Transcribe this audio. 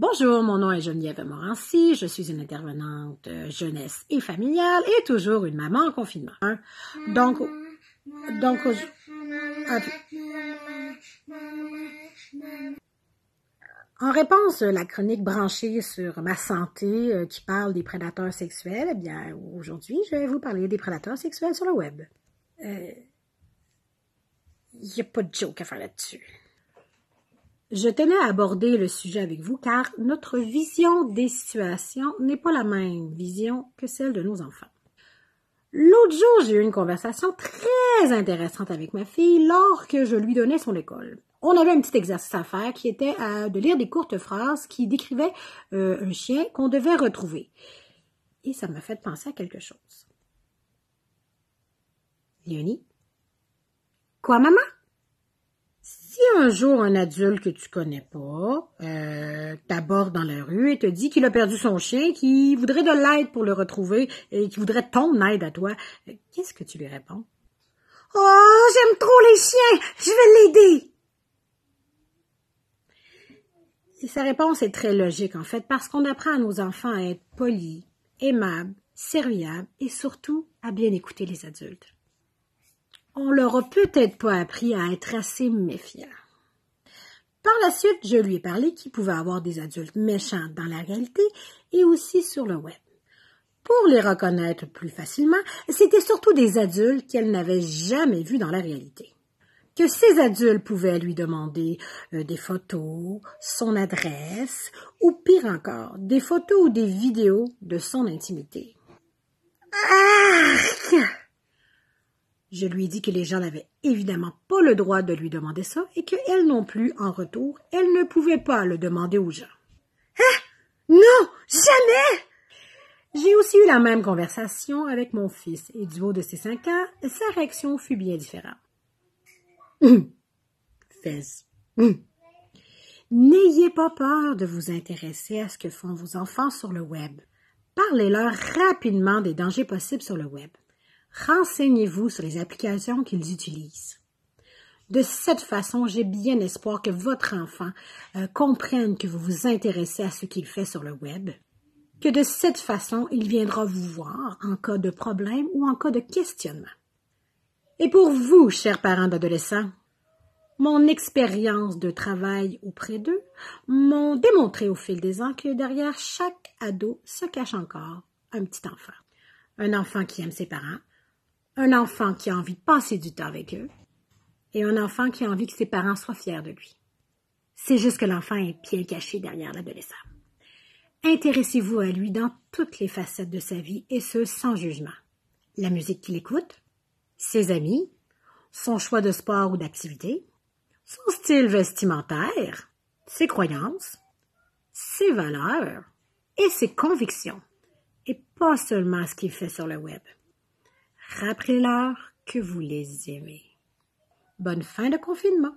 Bonjour, mon nom est Geneviève Morancy, je suis une intervenante jeunesse et familiale et toujours une maman en confinement. Donc, en réponse à la chronique branchée sur ma santé qui parle des prédateurs sexuels, eh bien, aujourd'hui, je vais vous parler des prédateurs sexuels sur le web. Il n'y a pas de joke à faire là-dessus. Je tenais à aborder le sujet avec vous car notre vision des situations n'est pas la même vision que celle de nos enfants. L'autre jour, j'ai eu une conversation très intéressante avec ma fille lorsque je lui donnais son école. On avait un petit exercice à faire qui était de lire des courtes phrases qui décrivaient un chien qu'on devait retrouver. Et ça m'a fait penser à quelque chose. Léonie? Quoi, maman? Si un jour un adulte que tu connais pas t'aborde dans la rue et te dit qu'il a perdu son chien, qu'il voudrait de l'aide pour le retrouver et qu'il voudrait ton aide à toi, qu'est-ce que tu lui réponds? Oh, j'aime trop les chiens, je vais l'aider. Et sa réponse est très logique en fait parce qu'on apprend à nos enfants à être polis, aimables, serviables et surtout à bien écouter les adultes. On leur a peut-être pas appris à être assez méfiants. Par la suite, je lui ai parlé qu'il pouvait avoir des adultes méchants dans la réalité et aussi sur le web. Pour les reconnaître plus facilement, c'était surtout des adultes qu'elle n'avait jamais vus dans la réalité. Que ces adultes pouvaient lui demander des photos, son adresse ou pire encore, des photos ou des vidéos de son intimité. Arc! Je lui ai dit que les gens n'avaient évidemment pas le droit de lui demander ça et qu'elle non plus, en retour, elle ne pouvait pas le demander aux gens. Hein? Non! Jamais! J'ai aussi eu la même conversation avec mon fils et du haut de ses 5 ans, sa réaction fut bien différente. Fais. N'ayez pas peur de vous intéresser à ce que font vos enfants sur le web. Parlez-leur rapidement des dangers possibles sur le web. Renseignez-vous sur les applications qu'ils utilisent. De cette façon, j'ai bien espoir que votre enfant comprenne que vous vous intéressez à ce qu'il fait sur le web, que de cette façon, il viendra vous voir en cas de problème ou en cas de questionnement. Et pour vous, chers parents d'adolescents, mon expérience de travail auprès d'eux m'ont démontré au fil des ans que derrière chaque ado se cache encore un petit enfant. Un enfant qui aime ses parents, un enfant qui a envie de passer du temps avec eux et un enfant qui a envie que ses parents soient fiers de lui. C'est juste que l'enfant est bien caché derrière l'adolescent. Intéressez-vous à lui dans toutes les facettes de sa vie et ce, sans jugement. La musique qu'il écoute, ses amis, son choix de sport ou d'activité, son style vestimentaire, ses croyances, ses valeurs et ses convictions, et pas seulement ce qu'il fait sur le web. Rappelez-leur que vous les aimez. Bonne fin de confinement.